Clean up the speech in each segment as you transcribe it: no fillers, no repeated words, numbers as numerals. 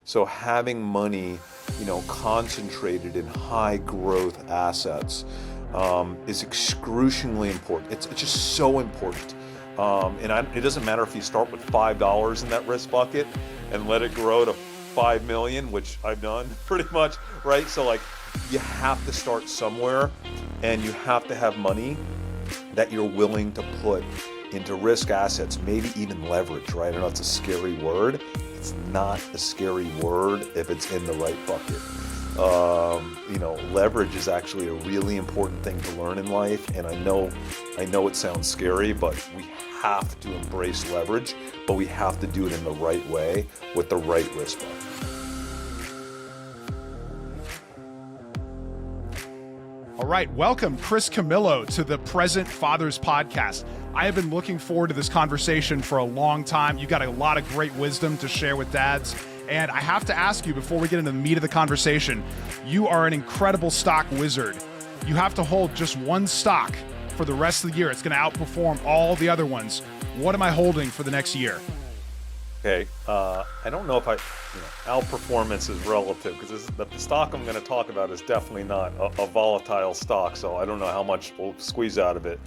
So having money, concentrated in high growth assets is excruciatingly important. It's just so important. It doesn't matter if you start with $5 in that risk bucket and let it grow to 5 million, which I've done pretty much, right? So like, you have to start somewhere, and you have to have money that you're willing to put into risk assets, maybe even leverage, right? I know it's a scary word. It's not a scary word if it's in the right bucket. Leverage is actually a really important thing to learn in life, and I know it sounds scary, but we have to embrace leverage, but we have to do it in the right way with the right risk bucket. All right, welcome Chris Camillo to the Present Fathers Podcast. I have been looking forward to this conversation for a long time. You got a lot of great wisdom to share with dads. And I have to ask you, before we get into the meat of the conversation, you are an incredible stock wizard. You have to hold just one stock for the rest of the year. It's going to outperform all the other ones. What am I holding for the next year? Okay, I don't know if outperformance is relative, because the stock I'm going to talk about is definitely not a volatile stock, so I don't know how much we'll squeeze out of it.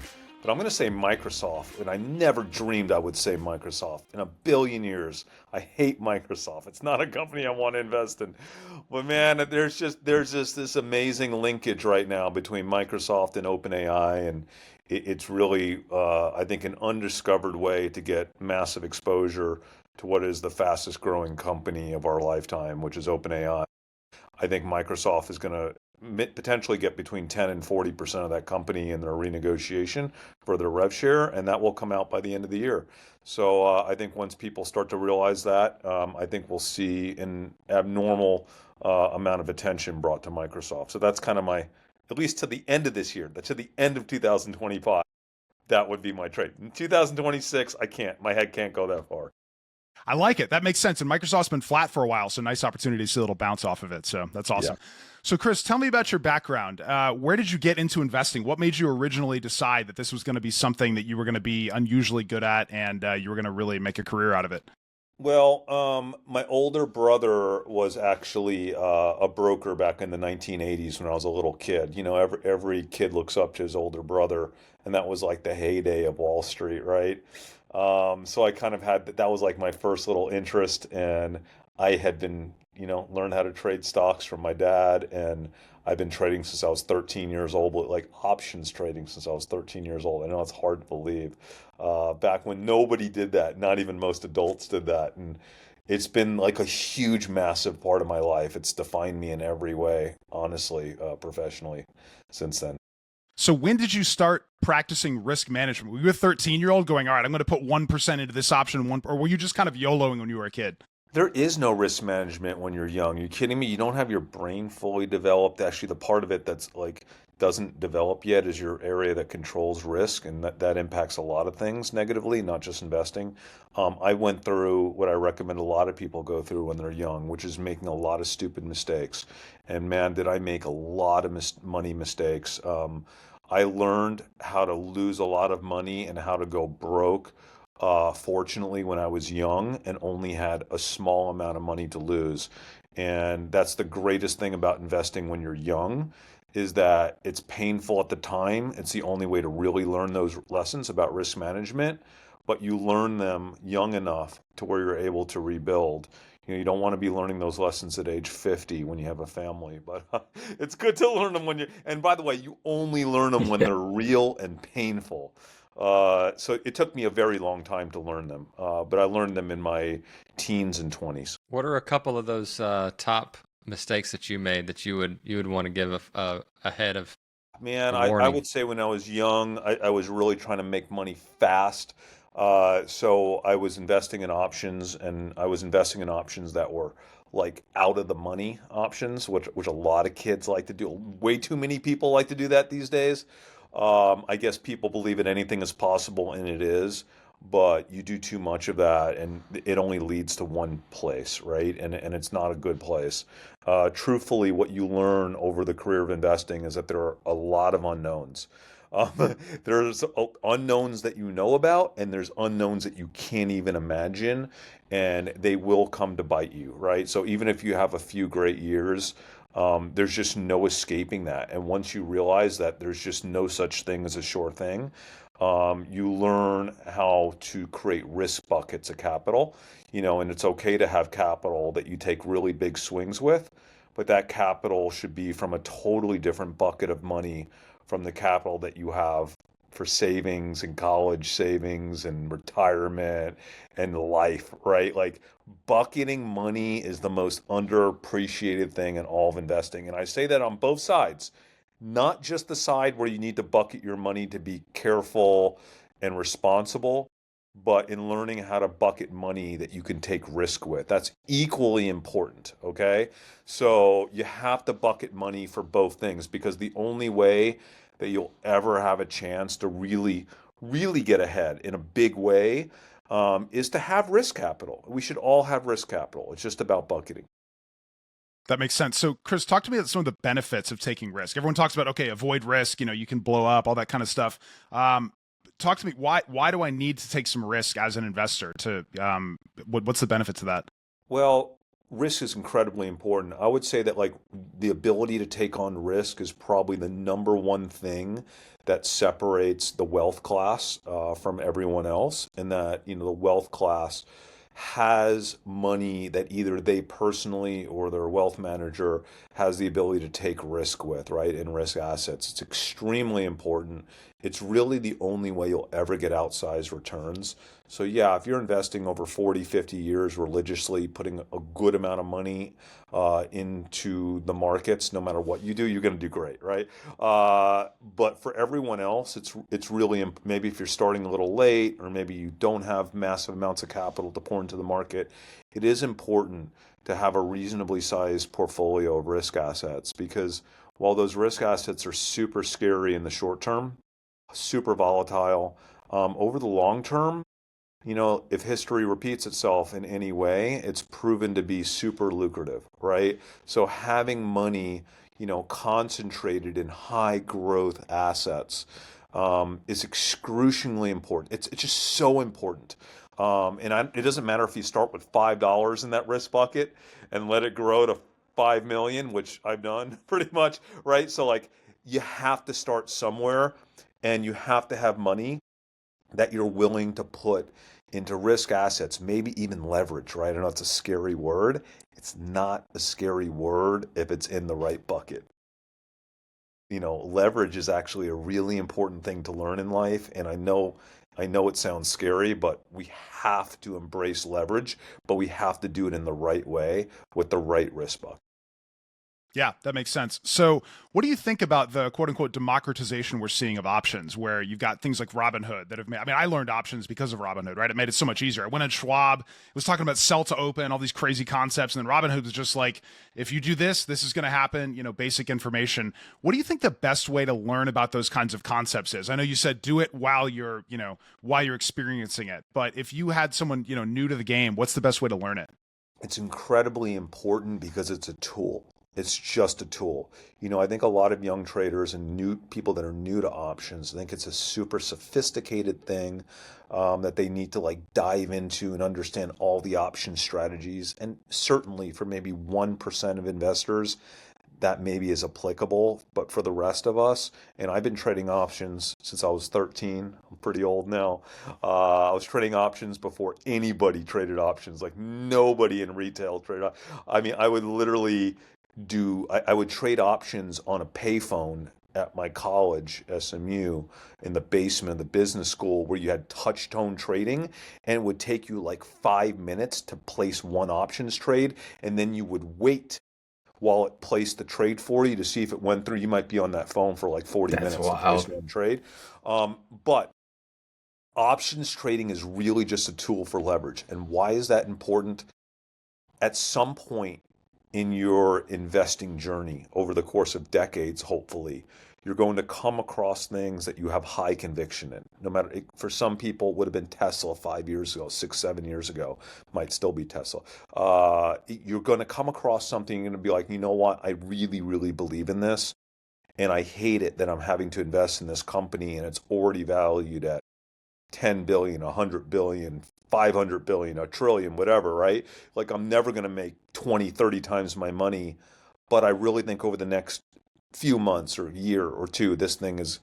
But I'm going to say Microsoft, and I never dreamed I would say Microsoft in a billion years. I hate Microsoft. It's not a company I want to invest in. But man, there's just this amazing linkage right now between Microsoft and OpenAI, and it's really, I think, an undiscovered way to get massive exposure to what is the fastest growing company of our lifetime, which is OpenAI. I think Microsoft is going to potentially get between 10 and 40% of that company in their renegotiation for their rev share, and that will come out by the end of the year. So I think once people start to realize that, I think we'll see an abnormal amount of attention brought to Microsoft. So that's kind of at least to the end of this year, to the end of 2025, that would be my trade. In 2026, my head can't go that far. I like it. That makes sense. And Microsoft's been flat for a while, so nice opportunity to see a little bounce off of it. So that's awesome. Yeah. So Chris, tell me about your background. Where did you get into investing? What made you originally decide that this was going to be something that you were going to be unusually good at, and you were going to really make a career out of it? Well, my older brother was actually a broker back in the 1980s when I was a little kid. Every kid looks up to his older brother, and that was like the heyday of Wall Street, right? So I kind of that was like my first little interest, and I had been, learned how to trade stocks from my dad, and I've been trading since I was 13 years old, like options trading since I was 13 years old. I know it's hard to believe. Back when nobody did that, not even most adults did that. And it's been like a huge, massive part of my life. It's defined me in every way, honestly, professionally, since then. So when did you start practicing risk management? Were you a 13-year-old going, all right, I'm going to put 1% into this option, or were you just kind of YOLOing when you were a kid? There is no risk management when you're young. Are you kidding me? You don't have your brain fully developed. Actually, the part of it that's like doesn't develop yet is your area that controls risk, and that impacts a lot of things negatively, not just investing. I went through what I recommend a lot of people go through when they're young, which is making a lot of stupid mistakes. And man, did I make a lot of money mistakes. I learned how to lose a lot of money and how to go broke, fortunately, when I was young and only had a small amount of money to lose. And that's the greatest thing about investing when you're young, is that it's painful at the time. It's the only way to really learn those lessons about risk management, but you learn them young enough to where you're able to rebuild. You don't want to be learning those lessons at age 50 when you have a family, but it's good to learn them and by the way, you only learn them when they're real and painful. So it took me a very long time to learn them, but I learned them in my teens and 20s. What are a couple of those top mistakes that you made that you would want to give ahead of? Man, I would say when I was young, I was really trying to make money fast. So I was investing in options, and I was investing in options that were like out of the money options, which a lot of kids like to do. Way too many people like to do that these days. I guess people believe that anything is possible, and it is, but you do too much of that, and it only leads to one place, right? And it's not a good place. Truthfully, what you learn over the career of investing is that there are a lot of unknowns. There's unknowns that you know about, and there's unknowns that you can't even imagine, and they will come to bite you, right? So even if you have a few great years, there's just no escaping that. And once you realize that there's just no such thing as a sure thing, you learn how to create risk buckets of capital, and it's okay to have capital that you take really big swings with, but that capital should be from a totally different bucket of money from the capital that you have for savings and college savings and retirement and life, right? Like bucketing money is the most underappreciated thing in all of investing. And I say that on both sides, not just the side where you need to bucket your money to be careful and responsible, but in learning how to bucket money that you can take risk with. That's equally important, okay? So you have to bucket money for both things, because the only way that you'll ever have a chance to really, really get ahead in a big way is to have risk capital. We should all have risk capital. It's just about bucketing. That makes sense. So, Chris, talk to me about some of the benefits of taking risk. Everyone talks about, okay, avoid risk, you can blow up, all that kind of stuff. Talk to me, why do I need to take some risk as an investor? What's the benefit to that? Well, risk is incredibly important. I would say that like the ability to take on risk is probably the number one thing that separates the wealth class from everyone else, and that the wealth class has money that either they personally or their wealth manager has the ability to take risk with, right? In risk assets. It's extremely important. It's really the only way you'll ever get outsized returns. So yeah, if you're investing over 40, 50 years religiously, putting a good amount of money into the markets, no matter what you do, you're going to do great, right? But for everyone else, it's really maybe if you're starting a little late, or maybe you don't have massive amounts of capital to pour into the market, it is important to have a reasonably sized portfolio of risk assets, because while those risk assets are super scary in the short term, super volatile, over the long term, if history repeats itself in any way, it's proven to be super lucrative, right? So having money, concentrated in high growth assets, is excruciatingly important. It's just so important. It doesn't matter if you start with $5 in that risk bucket and let it grow to 5 million, which I've done pretty much, right? So like you have to start somewhere, and you have to have money that you're willing to put into risk assets, maybe even leverage, right? I know it's a scary word. It's not a scary word if it's in the right bucket. Leverage is actually a really important thing to learn in life. And I know it sounds scary, but we have to embrace leverage, but we have to do it in the right way with the right risk bucket. Yeah, that makes sense. So, what do you think about the quote unquote democratization we're seeing of options, where you've got things like Robinhood that have made, I learned options because of Robinhood, right? It made it so much easier. I went on Schwab, it was talking about sell to open, all these crazy concepts. And then Robinhood was just like, if you do this, this is going to happen, basic information. What do you think the best way to learn about those kinds of concepts is? I know you said do it while you're experiencing it. But if you had someone, new to the game, what's the best way to learn it? It's incredibly important because it's a tool. It's just a tool. I think a lot of young traders and new people that are new to options think it's a super sophisticated thing that they need to like dive into and understand all the option strategies. And certainly for maybe 1% of investors, that maybe is applicable. But for the rest of us, and I've been trading options since I was 13. I'm pretty old now. I was trading options before anybody traded options. Like nobody in retail traded. I would literally I would trade options on a payphone at my college, SMU, in the basement of the business school, where you had touch tone trading, and it would take you like 5 minutes to place one options trade, and then you would wait while it placed the trade for you to see if it went through. You might be on that phone for like 40 That's minutes to place wild. one trade. But options trading is really just a tool for leverage. And why is that important? At some point in your investing journey over the course of decades, hopefully, you're going to come across things that you have high conviction in. No matter, for some people, it would have been Tesla 5 years ago, 6, 7 years ago, might still be Tesla. You're going to come across something, you're going to be like, you know what? I really, really believe in this. and I hate it that I'm having to invest in this company and it's already valued at 10 billion, 100 billion, 500 billion, a trillion, whatever, right? Like I'm never going to make 20, 30 times my money, but I really think over the next few months or year or two, this thing is,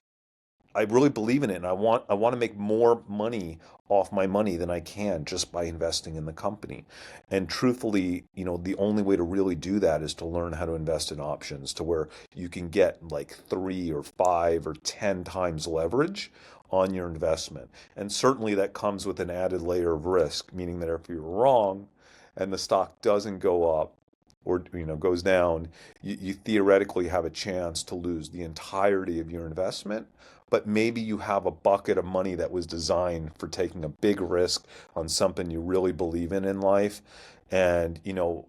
I really believe in it, and I want to make more money off my money than I can just by investing in the company. And truthfully, the only way to really do that is to learn how to invest in options to where you can get like 3 or 5 or 10 times leverage on your investment. And certainly that comes with an added layer of risk, meaning that if you're wrong and the stock doesn't go up or goes down, you theoretically have a chance to lose the entirety of your investment, but maybe you have a bucket of money that was designed for taking a big risk on something you really believe in life. And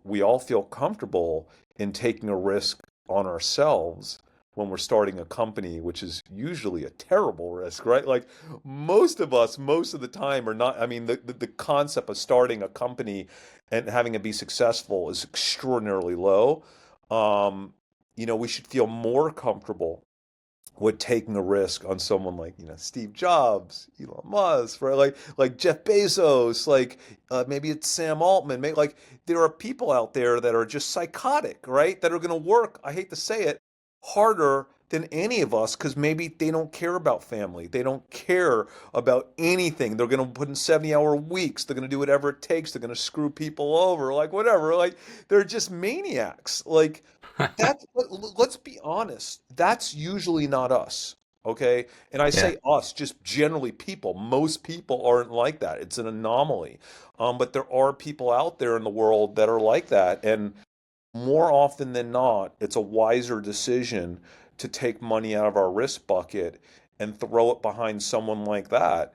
we all feel comfortable in taking a risk on ourselves when we're starting a company, which is usually a terrible risk, right? Like most of us, most of the time are not, I mean, the concept of starting a company and having it be successful is extraordinarily low. We should feel more comfortable with taking a risk on someone like Steve Jobs, Elon Musk, right? Like Jeff Bezos, like maybe it's Sam Altman. Maybe, like there are people out there that are just psychotic, right? That are going to work. I hate to say it, harder than any of us because maybe they don't care about family. They don't care about anything. They're going to put in 70-hour weeks. They're going to do whatever it takes. They're going to screw people over, like whatever. Like they're just maniacs. Like that's, let's be honest, that's usually not us. Okay. And I Yeah. say us, just generally people. Most people aren't like that. It's an anomaly. But there are people out there in the world that are like that. And more often than not, it's a wiser decision to take money out of our risk bucket and throw it behind someone like that,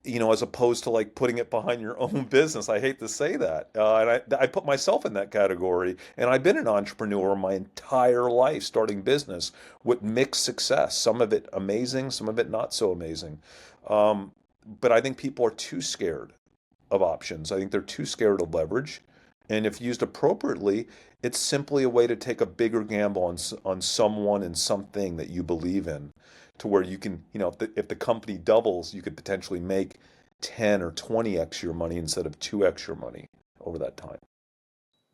as opposed to like putting it behind your own business. I hate to say that. And I put myself in that category. And I've been an entrepreneur my entire life, starting business with mixed success. Some of it amazing, some of it not so amazing. Um, but I think people are too scared of options. I think they're too scared of leverage. And if used appropriately, it's simply a way to take a bigger gamble on someone and something that you believe in, to where you can, if the company doubles, you could potentially make 10 or 20x your money instead of 2x your money over that time.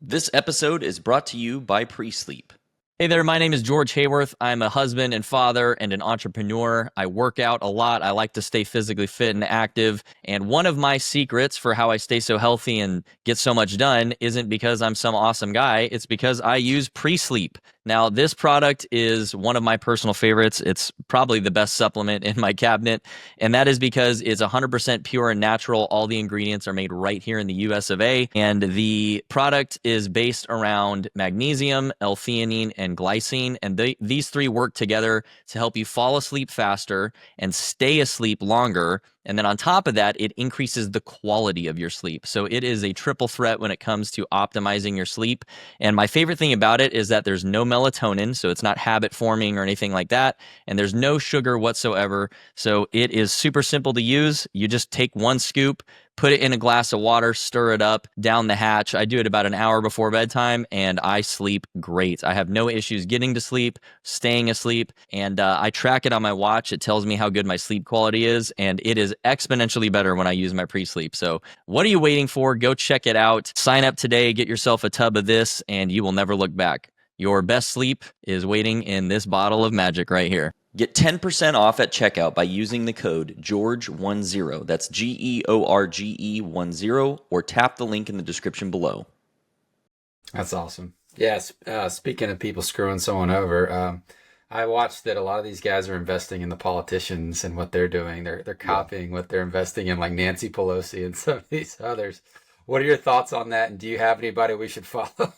This episode is brought to you by Pre-Sleep. Hey there, my name is George Hayworth. I'm a husband and father and an entrepreneur. I work out a lot. I like to stay physically fit and active. And one of my secrets for how I stay so healthy and get so much done isn't because I'm some awesome guy. It's because I use Pre-Sleep. Now, this product is one of my personal favorites. It's probably the best supplement in my cabinet, and that is because it's 100% pure and natural. All the ingredients are made right here in the US of A, and the product is based around magnesium, L-theanine, and glycine, and these three work together to help you fall asleep faster and stay asleep longer. And then on top of that, it increases the quality of your sleep. So it is a triple threat when it comes to optimizing your sleep. And my favorite thing about it is that there's no melatonin, so it's not habit forming or anything like that. And there's no sugar whatsoever. So it is super simple to use. You just take one scoop, put it in a glass of water, stir it up down the hatch. I do it about an hour before bedtime, and I sleep great. I have no issues getting to sleep, staying asleep, and I track it on my watch. It tells me how good my sleep quality is, and it is exponentially better when I use my Pre-Sleep. So what are you waiting for? Go check it out. Sign up today, get yourself a tub of this, and you will never look back. Your best sleep is waiting in this bottle of magic right here. Get 10% off at checkout by using the code GEORGE10. That's GEORGE10, or tap the link in the description below. That's awesome. Yes. Speaking of people screwing someone over, I watched that a lot of these guys are investing in the politicians and what they're doing. They're copying what they're investing in, like Nancy Pelosi and some of these others. What are your thoughts on that? And do you have anybody we should follow?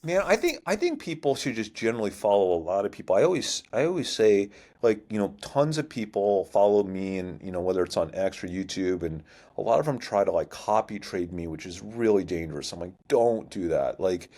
Man, I think people should just generally follow a lot of people. I always say, like, tons of people follow me and, whether it's on X or YouTube, and a lot of them try to like copy trade me, which is really dangerous. I'm like, don't do that. Like,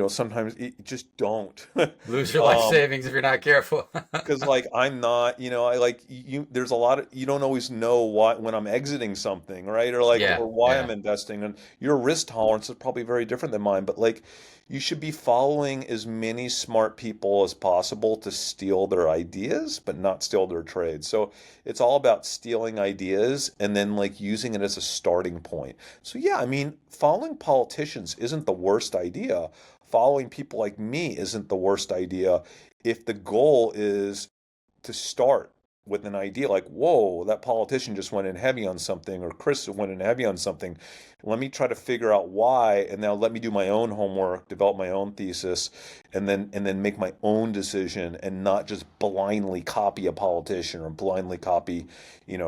sometimes just don't. Lose your life Um, savings if you're not careful. because like I'm not, I like there's a lot of, you don't always know why when I'm exiting something, right? Or like, Yeah, or why I'm yeah, investing. And your risk tolerance is probably very different than mine, but like you should be following as many smart people as possible to steal their ideas, but not steal their trades. So it's all about stealing ideas and then like using it as a starting point. So yeah, I mean, following politicians isn't the worst idea. Following people like me isn't the worst idea if the goal is to start with an idea like, whoa, that politician just went in heavy on something, or Chris went in heavy on something. Let me try to figure out why, and now let me do my own homework, develop my own thesis, and then make my own decision, and not just blindly copy a politician or blindly copy,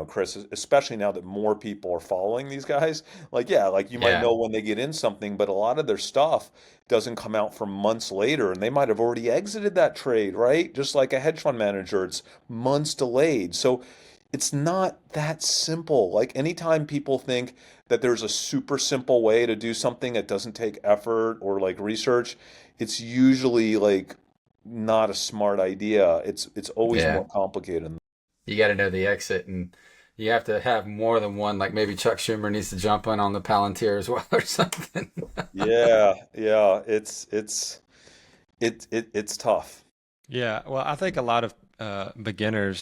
Chris. Especially now that more people are following these guys. Like, yeah, like you might yeah, know when they get in something, but a lot of their stuff doesn't come out for months later, and they might have already exited that trade, right? Just like a hedge fund manager, it's months delayed. So it's not that simple. Like anytime people think that there's a super simple way to do something that doesn't take effort or like research, it's usually like not a smart idea. It's always yeah. more complicated. You got to know the exit, and you have to have more than one. Like maybe Chuck Schumer needs to jump in on the Palantir as well, or something. Yeah, yeah, it's tough. Yeah, well, I think a lot of beginners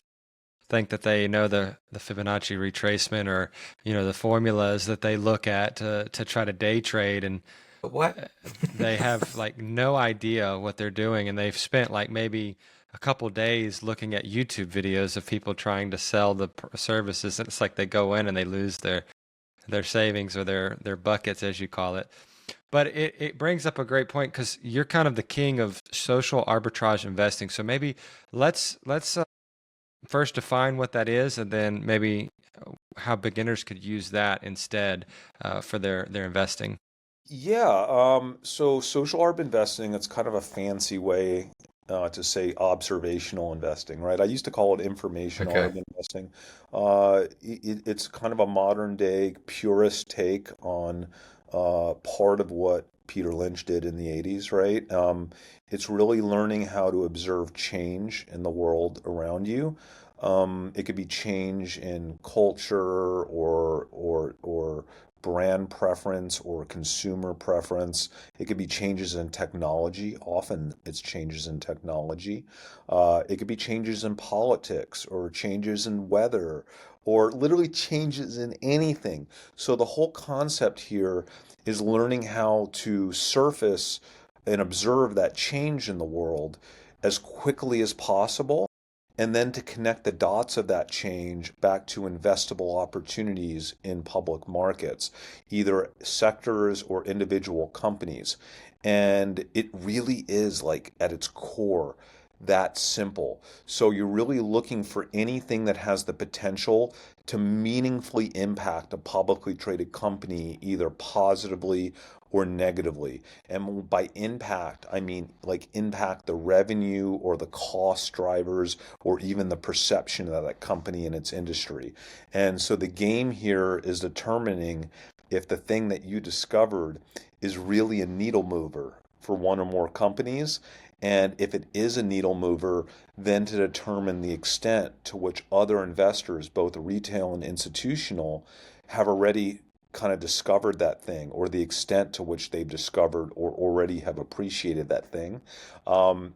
think that they know the Fibonacci retracement, or the formulas that they look at to try to day trade, and What? they have like no idea what they're doing, and they've spent like maybe a couple days looking at YouTube videos of people trying to sell the services, and it's like they go in and they lose their savings, or their buckets, as you call it. But it brings up a great point, because you're kind of the king of social arbitrage investing. So maybe let's first define what that is, and then maybe how beginners could use that instead for their investing. Yeah, so social arb investing, it's kind of a fancy way to say observational investing, right? I used to call it informational Okay. arb investing. It's kind of a modern day purist take on part of what Peter Lynch did in the 80s, right? It's really learning how to observe change in the world around you. It could be change in culture or brand preference or consumer preference. It could be changes in technology. Often it's changes in technology. It could be changes in politics or changes in weather or literally changes in anything. So the whole concept here is learning how to surface and observe that change in the world as quickly as possible, and then to connect the dots of that change back to investable opportunities in public markets, either sectors or individual companies. And it really is like at its core that simple. So you're really looking for anything that has the potential to meaningfully impact a publicly traded company, either positively or negatively. And by impact, I mean like impact the revenue or the cost drivers or even the perception of that company and its industry. And so the game here is determining if the thing that you discovered is really a needle mover for one or more companies. And if it is a needle mover, then to determine the extent to which other investors, both retail and institutional, have already kind of discovered that thing, or the extent to which they've discovered or already have appreciated that thing. Um,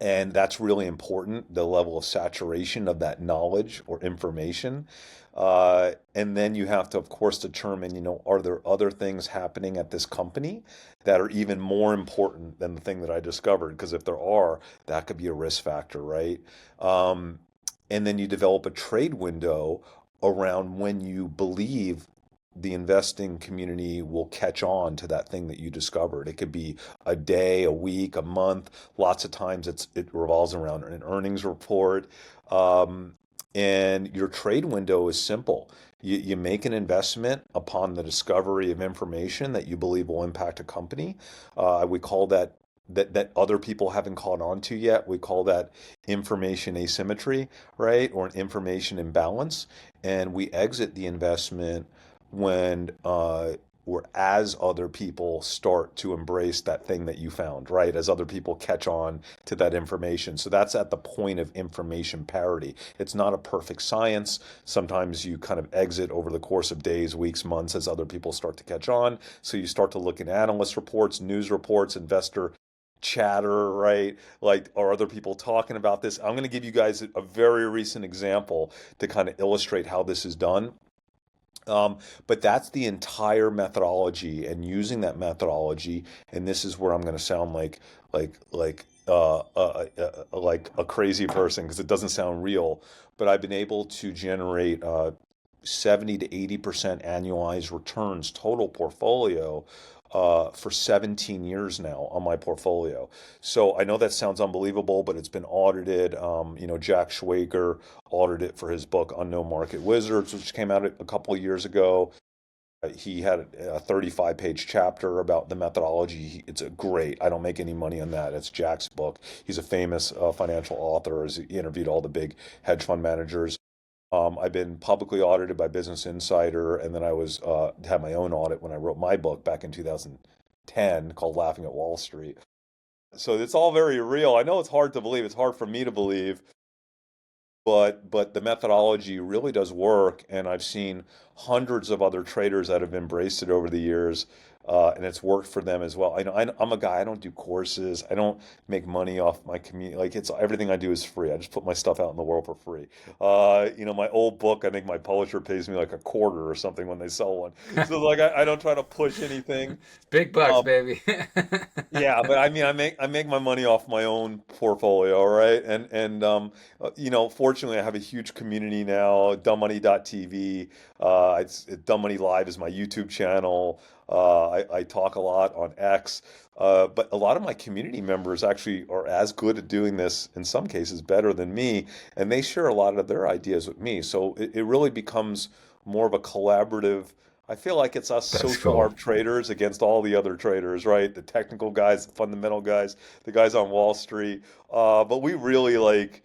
and that's really important, the level of saturation of that knowledge or information. And then you have to, of course, determine, are there other things happening at this company that are even more important than the thing that I discovered? Because if there are, that could be a risk factor, right? Um, and then you develop a trade window around when you believe the investing community will catch on to that thing that you discovered. It could be a day, a week, a month. Lots of times it revolves around an earnings report. Um, and your trade window is simple. You make an investment upon the discovery of information that you believe will impact a company. We call that other people haven't caught on to yet. We call that information asymmetry, right? Or an information imbalance. And we exit the investment when or as other people start to embrace that thing that you found, right? As other people catch on to that information. So that's at the point of information parity. It's not a perfect science. Sometimes you kind of exit over the course of days, weeks, months as other people start to catch on. So you start to look at analyst reports, news reports, investor chatter, right? Like, are other people talking about this? I'm going to give you guys a very recent example to kind of illustrate how this is done. But that's the entire methodology, and using that methodology, and this is where I'm going to sound like a crazy person because it doesn't sound real, but I've been able to generate 70 to 80% annualized returns total portfolio for 17 years now on my portfolio. So I know that sounds unbelievable, but it's been audited. Jack Schwager audited it for his book Unknown Market Wizards, which came out a couple of years ago. He had a 35-page chapter about the methodology. It's a great. I don't make any money on that. It's Jack's book. He's a famous financial author. He interviewed all the big hedge fund managers. I've been publicly audited by Business Insider, and then I was had my own audit when I wrote my book back in 2010 called Laughing at Wall Street. So it's all very real. I know it's hard to believe. It's hard for me to believe, but the methodology really does work, and I've seen hundreds of other traders that have embraced it over the years, and it's worked for them as well. I know I'm a guy. I don't do courses. I don't make money off my community. Like, it's everything I do is free. I just put my stuff out in the world for free. My old book, I think my publisher pays me like a quarter or something when they sell one. So like I don't try to push anything. Big bucks, Um, baby. yeah, but I mean, I make my money off my own portfolio, right? Fortunately, I have a huge community now. Dumbmoney.tv, Dumb Money Live is my YouTube channel. I talk a lot on X, but a lot of my community members actually are as good at doing this, in some cases better than me, and they share a lot of their ideas with me. So it really becomes more of a collaborative. I feel like it's us That's social cool. arb traders against all the other traders, right? The technical guys, the fundamental guys, the guys on Wall Street. But we really like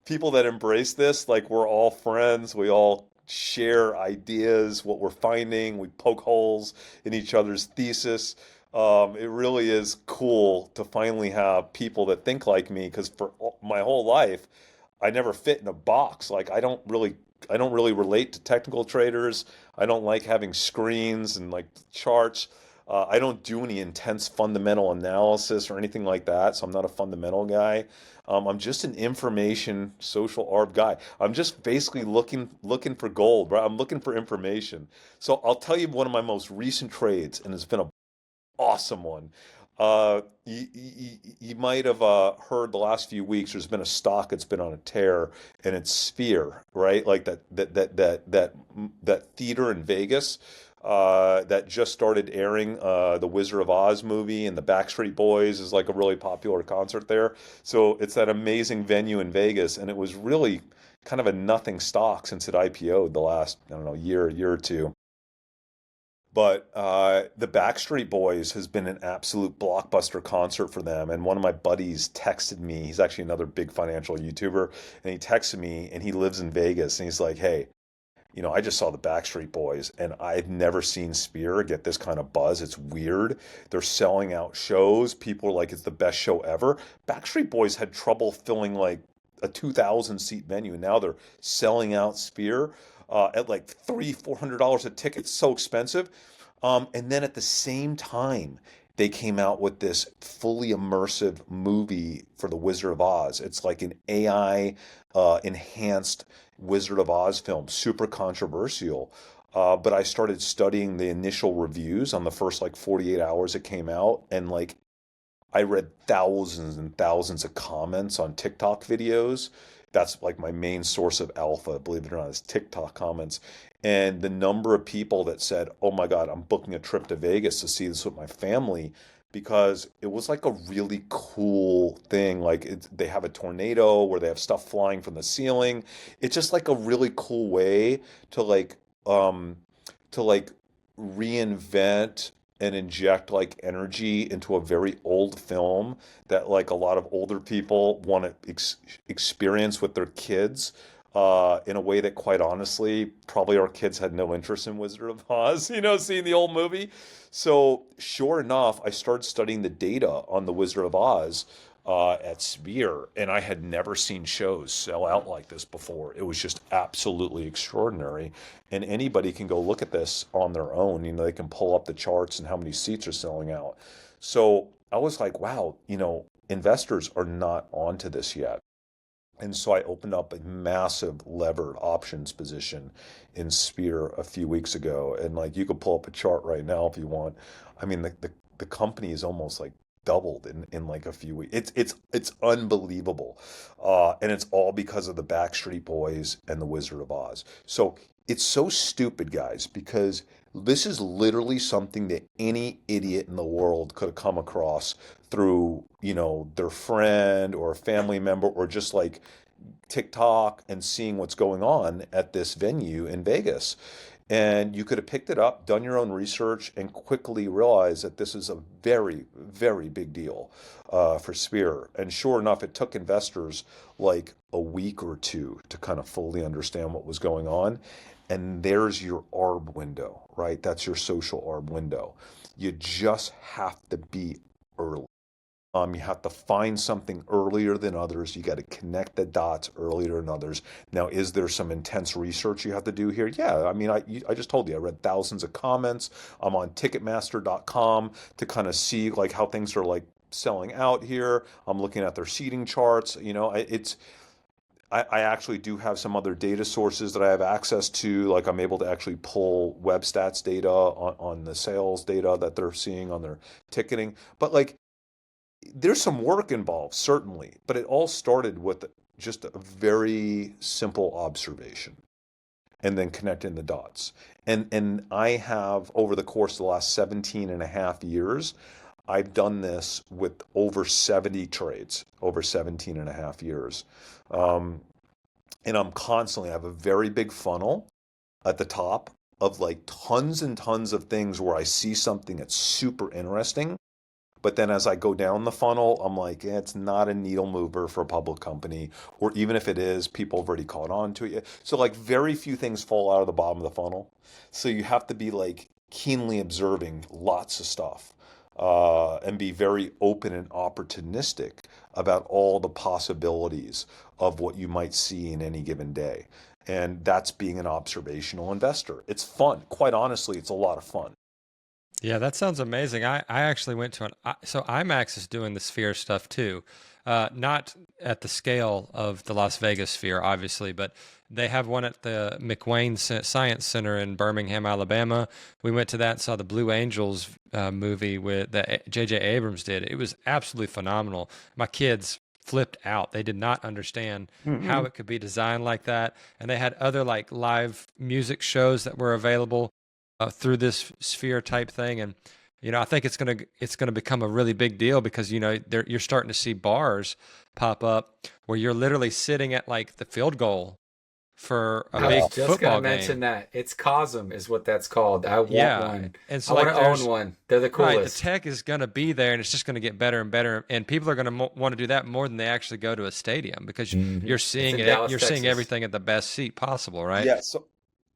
people that embrace this, like we're all friends. We all share ideas, what we're finding. We poke holes in each other's thesis. It really is cool to finally have people that think like me because for my whole life, I never fit in a box. Like I don't really relate to technical traders. I don't like having screens and like charts. I don't do any intense fundamental analysis or anything like that, so I'm not a fundamental guy. I'm just an information social arb guy. I'm just basically looking for gold, right? I'm looking for information. So I'll tell you one of my most recent trades, and it's been a awesome one. You might have heard the last few weeks. There's been a stock that's been on a tear, and it's Sphere, right? Like that theater in Vegas that just started airing the Wizard of Oz movie, and the Backstreet Boys is like a really popular concert there. So it's that amazing venue in Vegas, and it was really kind of a nothing stock since it IPO'd the last, I don't know, year or two. But the Backstreet Boys has been an absolute blockbuster concert for them. And one of my buddies texted me. He's actually another big financial YouTuber. And he texted me, and he lives in Vegas. And he's like, hey, I just saw the Backstreet Boys, and I've never seen Spear get this kind of buzz. It's weird. They're selling out shows. People are like, it's the best show ever. Backstreet Boys had trouble filling like a 2,000 seat venue, and now they're selling out Spear at like $400 a ticket. It's so expensive. And then at the same time, they came out with this fully immersive movie for the Wizard of Oz. It's like an AI enhanced Wizard of Oz film, super controversial. But I started studying the initial reviews on the first like 48 hours it came out, and like I read thousands and thousands of comments on TikTok videos. That's like my main source of alpha, believe it or not, is TikTok comments. And the number of people that said, oh my God, I'm booking a trip to Vegas to see this with my family because it was like a really cool thing. Like they have a tornado where they have stuff flying from the ceiling. It's just like a really cool way to um, to like reinvent and inject like energy into a very old film that like a lot of older people want to experience with their kids, in a way that quite honestly, probably our kids had no interest in Wizard of Oz, seeing the old movie. So sure enough, I started studying the data on the Wizard of Oz at Sphere, and I had never seen shows sell out like this before. It was just absolutely extraordinary. And anybody can go look at this on their own. They can pull up the charts and how many seats are selling out. So I was like, wow, investors are not onto this yet. And so I opened up a massive levered options position in Sphere a few weeks ago. And like you could pull up a chart right now if you want. I mean, the company is almost like doubled in like a few weeks. It's unbelievable. And it's all because of the Backstreet Boys and the Wizard of Oz. So it's so stupid, guys, because this is literally something that any idiot in the world could have come across through, their friend or a family member or just like TikTok and seeing what's going on at this venue in Vegas. And you could have picked it up, done your own research, and quickly realized that this is a very, very big deal for Sphere. And sure enough, it took investors like a week or two to kind of fully understand what was going on. And there's your ARB window, right? That's your social ARB window. You just have to be early. You have to find something earlier than others. You got to connect the dots earlier than others. Now, is there some intense research you have to do here? Yeah, I mean, I just told you, I read thousands of comments. I'm on Ticketmaster.com to kind of see like how things are like selling out here. I'm looking at their seating charts. I actually do have some other data sources that I have access to. Like I'm able to actually pull web stats data on the sales data that they're seeing on their ticketing. But like, there's some work involved, certainly, but it all started with just a very simple observation and then connecting the dots. And I have, over the course of the last 17 and a half years, I've done this with over 70 trades over 17 and a half years. And I have a very big funnel at the top of like tons and tons of things where I see something that's super interesting. But then as I go down the funnel, I'm like, it's not a needle mover for a public company. Or even if it is, people have already caught on to it. So like very few things fall out of the bottom of the funnel. So you have to be like keenly observing lots of stuff, and be very open and opportunistic about all the possibilities of what you might see in any given day. And that's being an observational investor. It's fun. Quite honestly, it's a lot of fun. Yeah, that sounds amazing. I actually went to so IMAX is doing the Sphere stuff too. Not at the scale of the Las Vegas Sphere, obviously, but they have one at the McWane Science Center in Birmingham, Alabama. We went to that and saw the Blue Angels movie that J.J. Abrams did. It was absolutely phenomenal. My kids flipped out. They did not understand how it could be designed like that. And they had other like live music shows that were available through this Sphere type thing. And I think it's gonna become a really big deal because you're starting to see bars pop up where you're literally sitting at like the field goal for a I big was just football gonna mention game. that. It's Cosm is what that's called. I want Yeah, one. and I so want like to own one. They're the right, the coolest. tech is gonna be there, and it's just gonna get better and better, and people are gonna want to do that more than they actually go to a stadium because you're It's seeing in it, Dallas, you're seeing Texas. everything at the best seat possible, right? Yeah, so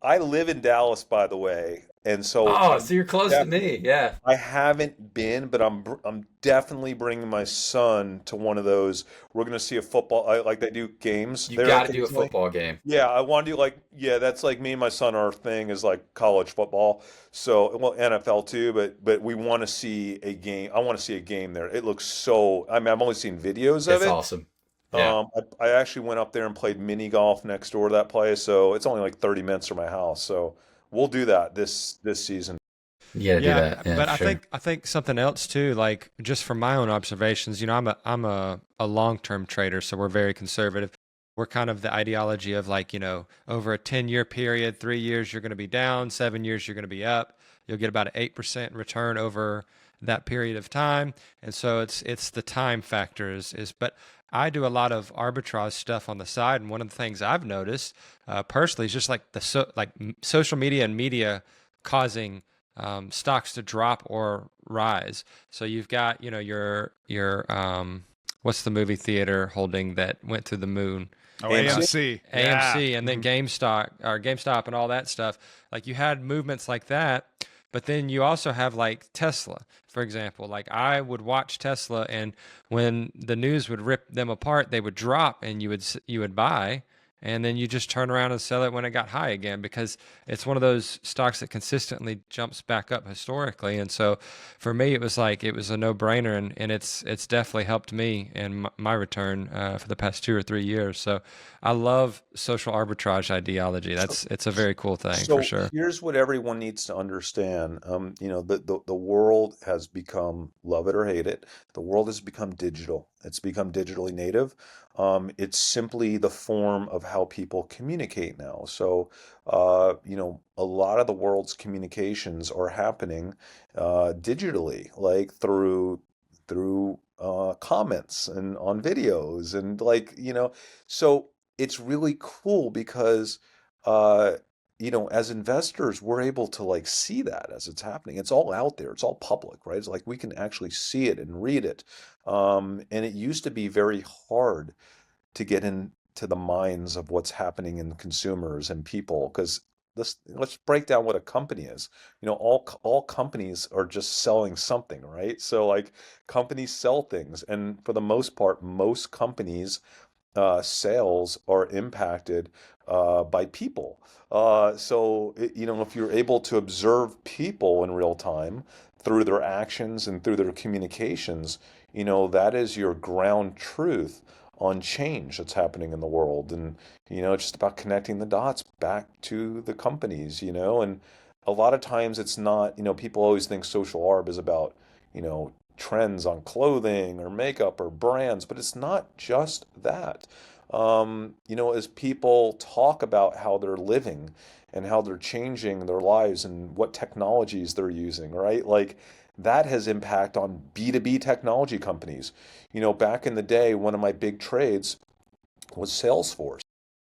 I live in Dallas, by the way, and so Oh, so you're close to def- me. Yeah. I haven't been, but I'm definitely bringing my son to one of those. We're gonna see a football, like they do games You there got to do a occasionally. football game. Yeah, I want to do like that's like me and my son. Our thing is like college football, so well NFL too. But we want to see a game. I want to see a game there. It looks so. I mean, I've only seen videos of It's it. awesome. Yeah. I actually went up there and played mini golf next door to that place, so it's only like 30 minutes from my house. So we'll do that this season. You got to do Yeah, that. Yeah, but for sure. I think something else too, like just from my own observations, I'm a long-term trader, so we're very conservative. We're kind of the ideology of like, over a 10-year period, 3 years you're going to be down, 7 years you're going to be up. You'll get about an 8% return over that period of time. And so it's the time factor is but I do a lot of arbitrage stuff on the side, and one of the things I've noticed personally is just like social media and media causing stocks to drop or rise. So you've got, your what's the movie theater holding that went to the moon? Oh, AMC. AMC. Yeah. AMC, and then GameStop and all that stuff. Like you had movements like that, but then you also have like Tesla, for example. Like I would watch Tesla, and when the news would rip them apart, they would drop, and you would buy, and then you just turn around and sell it when it got high again, because it's one of those stocks that consistently jumps back up historically. And so for me, it was a no-brainer, and it's definitely helped me in my return for the past 2 or 3 years. So I love social arbitrage ideology. It's a very cool thing, So for sure. here's what everyone needs to understand. The world has become, love it or hate it, the world has become digital. It's become digitally native. It's simply the form of how people communicate now. So, a lot of the world's communications are happening digitally, like through comments and on videos and so it's really cool because uh, as investors, we're able to like see that as it's happening. It's all out there. It's all public, right? It's like we can actually see it and read it. And it used to be very hard to get into the minds of what's happening in consumers and people because let's break down what a company is. All companies are just selling something, right? So like companies sell things, and for the most part, most companies sales are impacted by people. If you're able to observe people in real time through their actions and through their communications, that is your ground truth on change that's happening in the world. And, it's just about connecting the dots back to the companies, and a lot of times it's not, people always think social arb is about, trends on clothing or makeup or brands, but it's not just that. As people talk about how they're living and how they're changing their lives and what technologies they're using, right? Like that has impact on B2B technology companies. Back in the day, one of my big trades was Salesforce.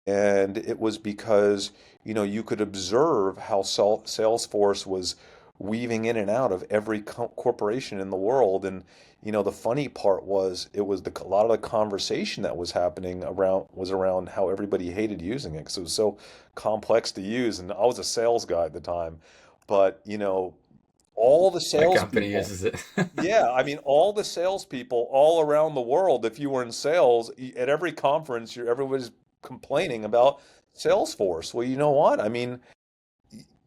And it was because, you could observe how Salesforce was weaving in and out of every corporation in the world. And, the funny part was it was a lot of the conversation that was happening around how everybody hated using it because it was so complex to use. And I was a sales guy at the time, but, all the My company salespeople, uses it. yeah, I mean, all the salespeople all around the world, if you were in sales, at every conference, everybody's complaining about Salesforce. Well, you know what? I mean,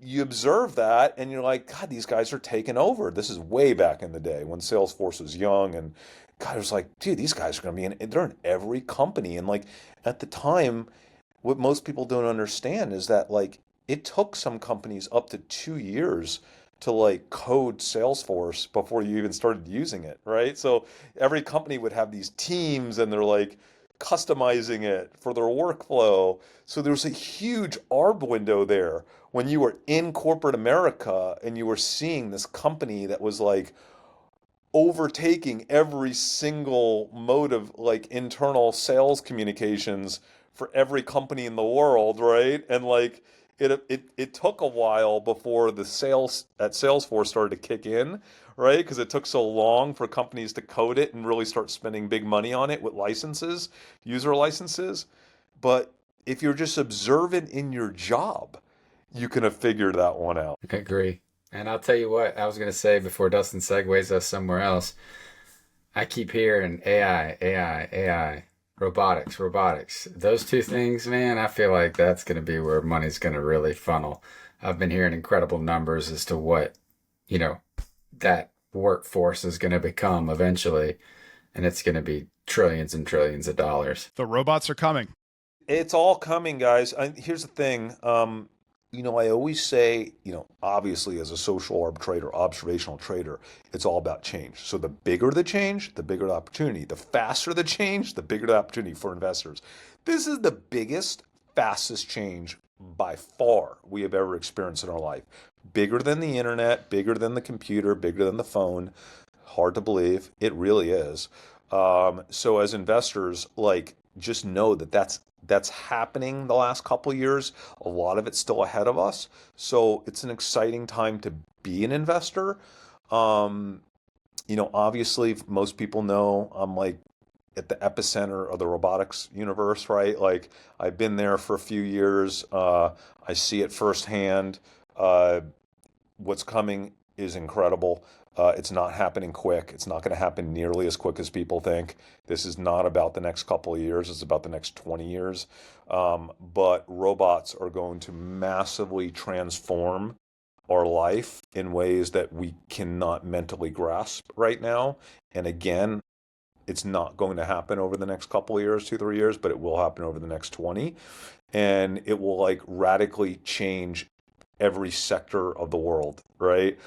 you observe that and you're like, God, these guys are taking over. This is way back in the day when Salesforce was young. And God, it was like, dude, these guys are going to be they're in every company. And like at the time, what most people don't understand is that like it took some companies up to 2 years to like code Salesforce before you even started using it, right? So every company would have these teams and they're like customizing it for their workflow. So there's a huge arb window there when you were in corporate America and you were seeing this company that was like overtaking every single mode of like internal sales communications for every company in the world, right? And like it took a while before the sales at Salesforce started to kick in, right? Because it took so long for companies to code it and really start spending big money on it with licenses, user licenses. But if you're just observant in your job, you can have figured that one out. I agree. And I'll tell you what, I was going to say before Dustin segues us somewhere else, I keep hearing AI, AI, AI, robotics, robotics. Those two things, man, I feel like that's going to be where money's going to really funnel. I've been hearing incredible numbers as to what, that workforce is going to become eventually. And it's going to be trillions and trillions of dollars. The robots are coming. It's all coming, guys. Here's the thing. I always say, obviously as a social arb trader, observational trader, it's all about change. So the bigger the change, the bigger the opportunity. The faster the change, the bigger the opportunity for investors. This is the biggest, fastest change by far we have ever experienced in our life. Bigger than the internet, bigger than the computer, bigger than the phone. Hard to believe. It really is. So as investors, like, just know that that's happening the last couple of years. A lot of it's still ahead of us. So it's an exciting time to be an investor. Um, Obviously, most people know I'm like at the epicenter of the robotics universe, right? Like I've been there for a few years. I see it firsthand. Uh, what's coming is incredible. It's not happening quick. It's not going to happen nearly as quick as people think. This is not about the next couple of years. It's about the next 20 years. But robots are going to massively transform our life in ways that we cannot mentally grasp right now. And again, it's not going to happen over the next couple of years, 2, 3 years, but it will happen over the next 20. And it will like radically change every sector of the world, right?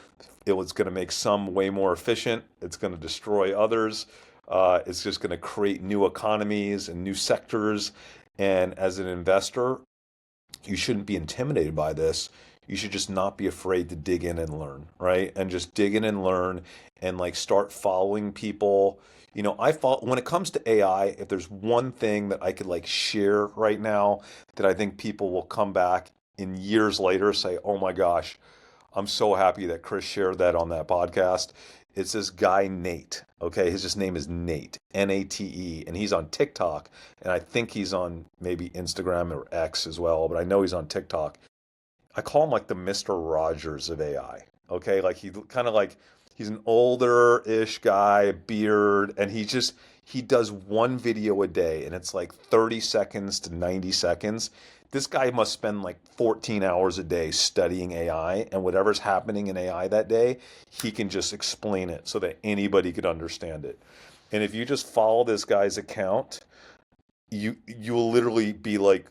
It was going to make some way more efficient. It's going to destroy others. It's just going to create new economies and new sectors. And as an investor, you shouldn't be intimidated by this. You should just not be afraid to dig in and learn, right? And just dig in and learn and like start following people. I follow when it comes to AI, if there's one thing that I could like share right now that I think people will come back in years later say, "Oh my gosh, I'm so happy that Chris shared that on that podcast." It's this guy, Nate. Okay. His just name is Nate, Nate, and he's on TikTok. And I think he's on maybe Instagram or X as well, but I know he's on TikTok. I call him like the Mr. Rogers of AI. Okay. Like he kind of like, he's an older-ish guy, beard, and he does one video a day and it's like 30 seconds to 90 seconds. This guy must spend like 14 hours a day studying AI, and whatever's happening in AI that day, he can just explain it so that anybody could understand it. And if you just follow this guy's account, you will literally be like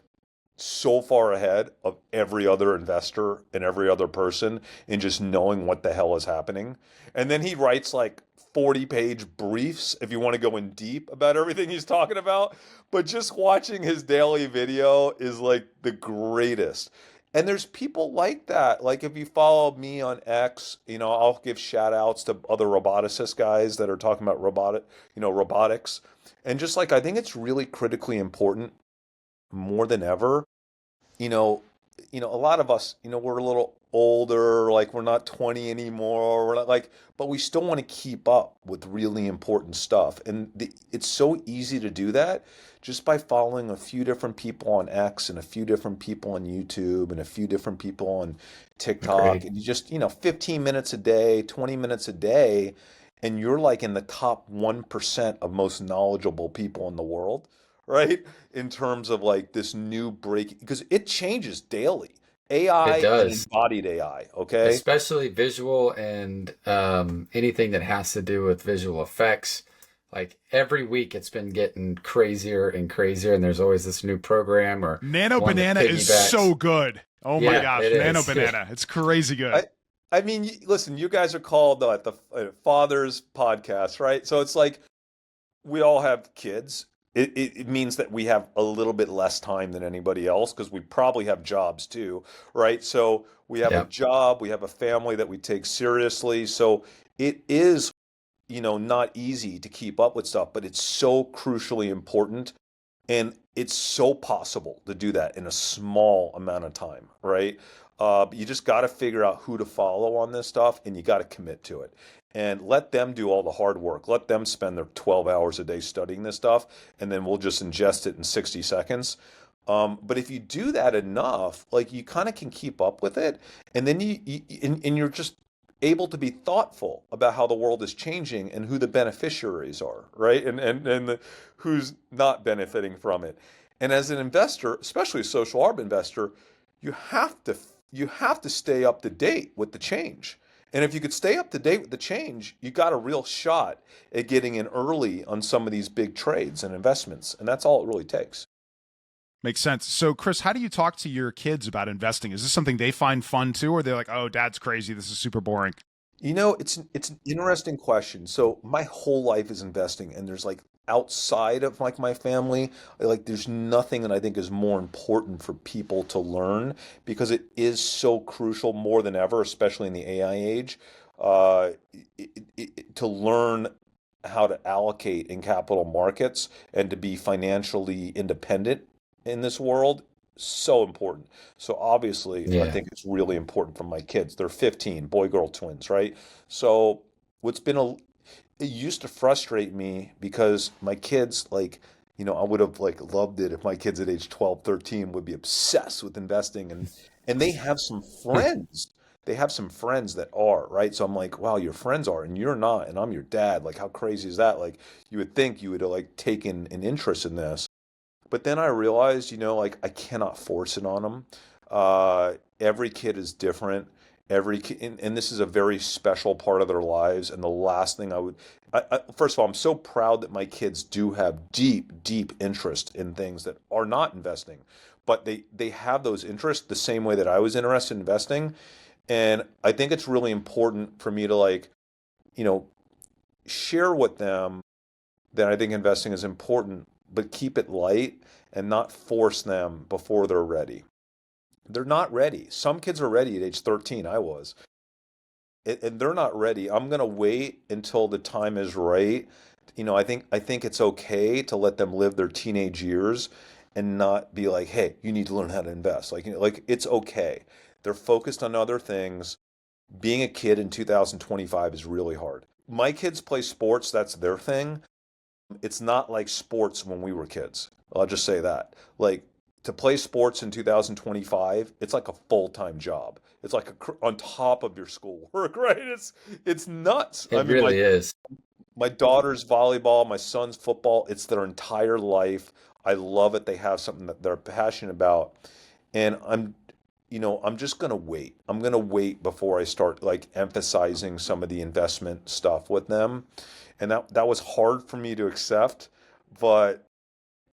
so far ahead of every other investor and every other person in just knowing what the hell is happening. And then he writes like 40-page briefs if you want to go in deep about everything he's talking about. But just watching his daily video is like the greatest. And there's people like that. Like if you follow me on X, I'll give shout outs to other roboticist guys that are talking about robotics. And just like I think it's really critically important more than ever. you know, a lot of us, we're a little older, like we're not 20 anymore. We're not like, but we still want to keep up with really important stuff. And it's so easy to do that just by following a few different people on X and a few different people on YouTube and a few different people on TikTok. Agreed. And you just, 15 minutes a day, 20 minutes a day, and you're like in the top 1% of most knowledgeable people in the world, right? In terms of like this new break, because it changes daily. It AI and does, embodied AI, okay? especially visual and anything that has to do with visual effects. Like every week, it's been getting crazier and crazier, and there's always this new program or Nano one that Banana is piggybacks. so good. Oh my Yeah, gosh, it Nano is. Banana. It's crazy good. I, I mean, listen, you guys are called at the Father's Podcast, right? So it's like we all have kids. It means that we have a little bit less time than anybody else because we probably have jobs too, right? So we have a Yeah, job, we have a family that we take seriously. So it is, not easy to keep up with stuff, but it's so crucially important. And it's so possible to do that in a small amount of time, right? But you just got to figure out who to follow on this stuff and you got to commit to it. And let them do all the hard work. Let them spend their 12 hours a day studying this stuff, and then we'll just ingest it in 60 seconds. But if you do that enough, like you kind of can keep up with it, and then and you're just able to be thoughtful about how the world is changing and who the beneficiaries are, right? And who's not benefiting from it. And as an investor, especially a social arb investor, you have to you have to stay up to date with the change. And if you could stay up to date with the change, you got a real shot at getting in early on some of these big trades and investments. And that's all it really takes. Makes sense. So, Chris, how do you talk to your kids about investing? Is this something they find fun too, or they're like, "Oh, Dad's crazy. This is super boring." It's an interesting question. So my whole life is investing, and there's like outside of like my family, like there's nothing that I think is more important for people to learn because it is so crucial more than ever, especially in the AI age, uh, to learn how to allocate in capital markets and to be financially independent in this world so important. So obviously, I Yeah. think it's really important for my kids. They're 15, boy girl twins, right? So what's been a it used to frustrate me because my kids like, I would have like loved it if my kids at age 12, 13 would be obsessed with investing, and they have some friends. They have some friends that are, right? So I'm like, wow, your friends are and you're not, and I'm your dad. Like how crazy is that? Like you would think you would have like taken an interest in this. But then I realized, like I cannot force it on them. Every kid is different. Every kid, and this is a very special part of their lives. And the last thing first of all, I'm so proud that my kids do have deep, deep interest in things that are not investing, but they have those interests the same way that I was interested in investing. And I think it's really important for me to like, you know, share with them then I think investing is important, but keep it light and not force them before they're ready. They're not ready. Some kids are ready at age 13. I was. And they're not ready. I'm going to wait until the time is right. I think it's okay to let them live their teenage years and not be like, "Hey, you need to learn how to invest." Like it's okay. They're focused on other things. Being a kid in 2025 is really hard. My kids play sports, that's their thing. It's not like sports when we were kids. I'll just say that. Like to play sports in 2025, it's like a full-time job. It's like on top of your schoolwork, right? It's nuts. I It mean, really is. my daughter's volleyball, my son's football, it's their entire life. I love it. They have something that they're passionate about. And I'm just gonna wait. I'm gonna wait before I start like emphasizing some of the investment stuff with them. And that was hard for me to accept, but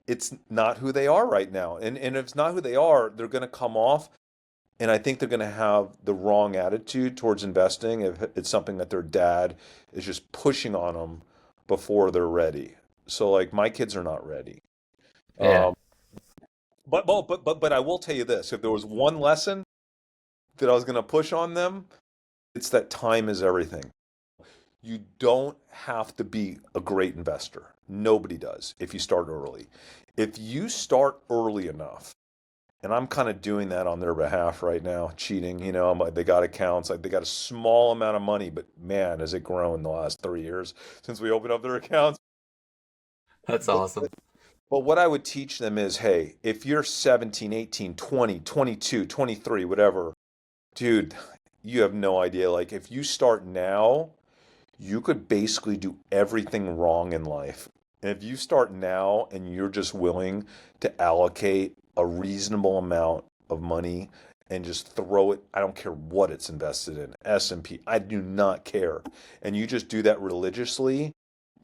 it's not who they are right now. And if it's not who they are, they're gonna come off, and I think they're gonna have the wrong attitude towards investing if it's something that their dad is just pushing on them before they're ready. So like my kids are not ready. Yeah. Um, but I will tell you this: if there was one lesson that I was gonna push on them, it's that time is everything. You don't have to be a great investor. Nobody does if you start early. If you start early enough, and I'm kind of doing that on their behalf right now, cheating, they got accounts, like they got a small amount of money, but man, has it grown in the last 3 years since we opened up their accounts. That's But, awesome. but what I would teach them is, hey, if you're 17, 18, 20, 22, 23, whatever, dude, you have no idea. Like if you start now, you could basically do everything wrong in life. And if you start now and you're just willing to allocate a reasonable amount of money and just throw it, I don't care what it's invested in, S&P, I do not care. And you just do that religiously,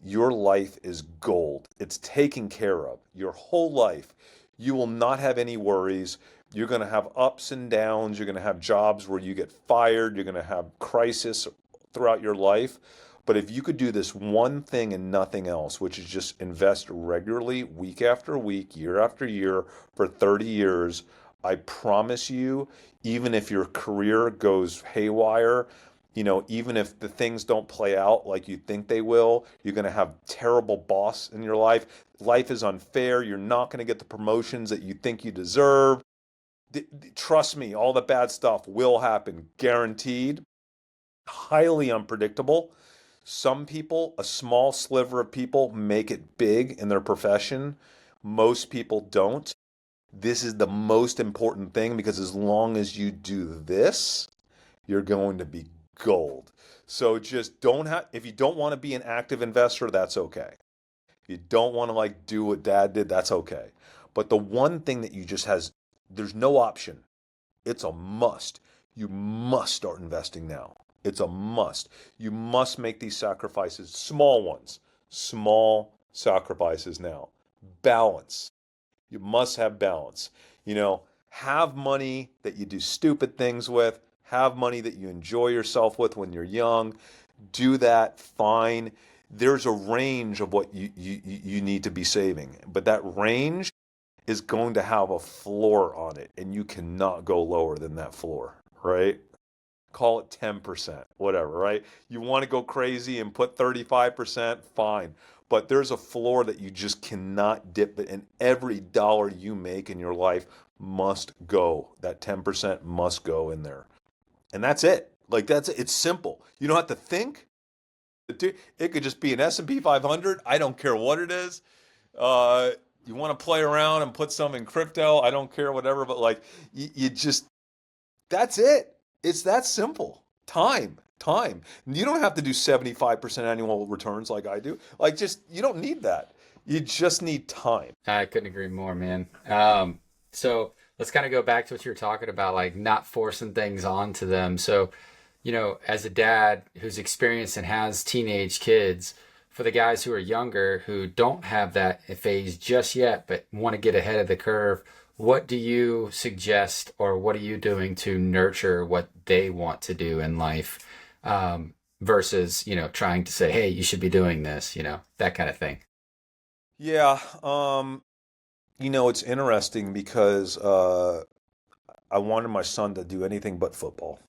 your life is gold. It's taken care of. Your whole life, you will not have any worries. You're going to have ups and downs. You're going to have jobs where you get fired. You're going to have crisis throughout your life. But if you could do this one thing and nothing else, which is just invest regularly, week after week, year after year, for 30 years, I promise you, even if your career goes haywire, even if the things don't play out like you think they will, you're going to have terrible boss in your life. Life is unfair. You're not going to get the promotions that you think you deserve. Trust me, all the bad stuff will happen, guaranteed. Highly unpredictable. Some people, a small sliver of people, make it big in their profession. Most people don't. This is the most important thing because as long as you do this, you're going to be gold. So just don't have, if you don't want to be an active investor, that's okay. If you don't want to like do what dad did, that's okay. But the one thing that you just has, there's no option. It's a must. You must start investing now. It's a must. You must make these sacrifices, small ones, small sacrifices now. Balance. You must have balance. Have money that you do stupid things with, have money that you enjoy yourself with when you're young. Do that, fine. There's a range of what you need to be saving, but that range is going to have a floor on it, and you cannot go lower than that floor, right? Call it 10%, whatever, right? You want to go crazy and put 35%, fine. But there's a floor that you just cannot dip it. And every dollar you make in your life must go. That 10% must go in there. And that's it. Like that's it. It's simple. You don't have to think. It could just be an S&P 500. I don't care what it is. You want to play around and put some in crypto. I don't care, whatever. But like, you just, that's it. It's that simple. Time. You don't have to do 75% annual returns like I do. Like, just, you don't need that. You just need time. I couldn't agree more, man. So let's kind of go back to what you were talking about, like not forcing things onto them. So, as a dad who's experienced and has teenage kids, for the guys who are younger who don't have that phase just yet, but want to get ahead of the curve, what do you suggest, or what are you doing to nurture what they want to do in life, versus, trying to say, hey, you should be doing this, that kind of thing? Yeah. It's interesting because I wanted my son to do anything but football,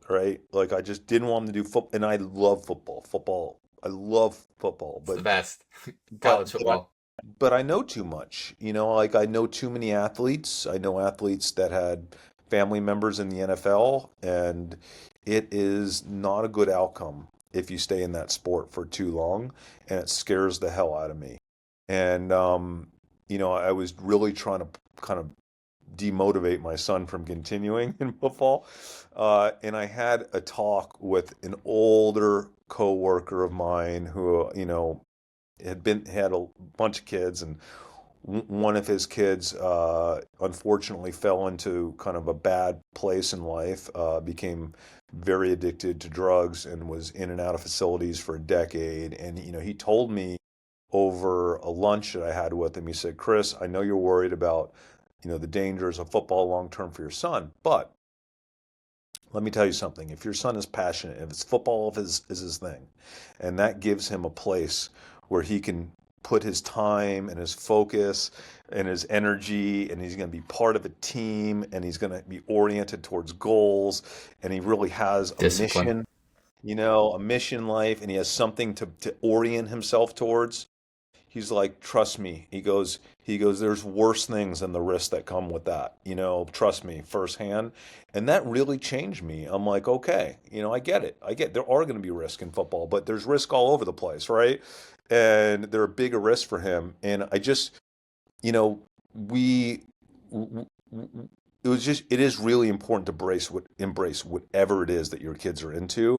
right? Like I just didn't want him to do football, and I love football. I love football, It's the but best. but College but I, football. but I know too much. Like I know too many athletes. I know athletes that had family members in the NFL, and it is not a good outcome if you stay in that sport for too long, and it scares the hell out of me. And I was really trying to kind of demotivate my son from continuing in football. And I had a talk with an older coworker of mine who, had a bunch of kids, and one of his kids unfortunately fell into kind of a bad place in life, became very addicted to drugs, and was in and out of facilities for a decade. And he told me over a lunch that I had with him, he said, "Chris, I know you're worried about the dangers of football long term for your son, but let me tell you something. If your son is passionate, if it's football is his thing, and that gives him a place where he can put his time and his focus and his energy, and he's going to be part of a team, and he's going to be oriented towards goals, and he really has a Discipline. mission, a mission in life, and he has something to orient himself towards." He's like, "Trust me." He goes, "There's worse things than the risks that come with that. Trust me firsthand." And that really changed me. I'm like, okay, I get it. There are going to be risk in football, but there's risk all over the place, right? And there are bigger risks for him. And I just, we, it is really important to embrace whatever it is that your kids are into,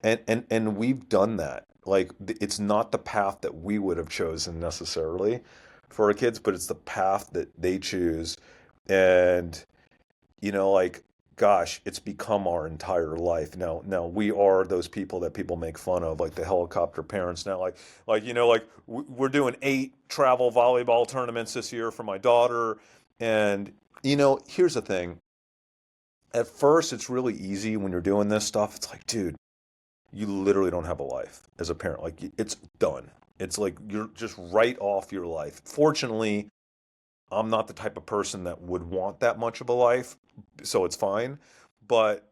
and we've done that. Like it's not the path that we would have chosen necessarily for our kids, but it's the path that they choose. And like, gosh, it's become our entire life now. We are those people that people make fun of, like the helicopter parents now. Like we're doing 8 travel volleyball tournaments this year for my daughter. And here's the thing. At first it's really easy when you're doing this stuff. It's like, dude, you literally don't have a life as a parent. Like it's done. It's like you're just right off your life. Fortunately, I'm not the type of person that would want that much of a life, so it's fine. But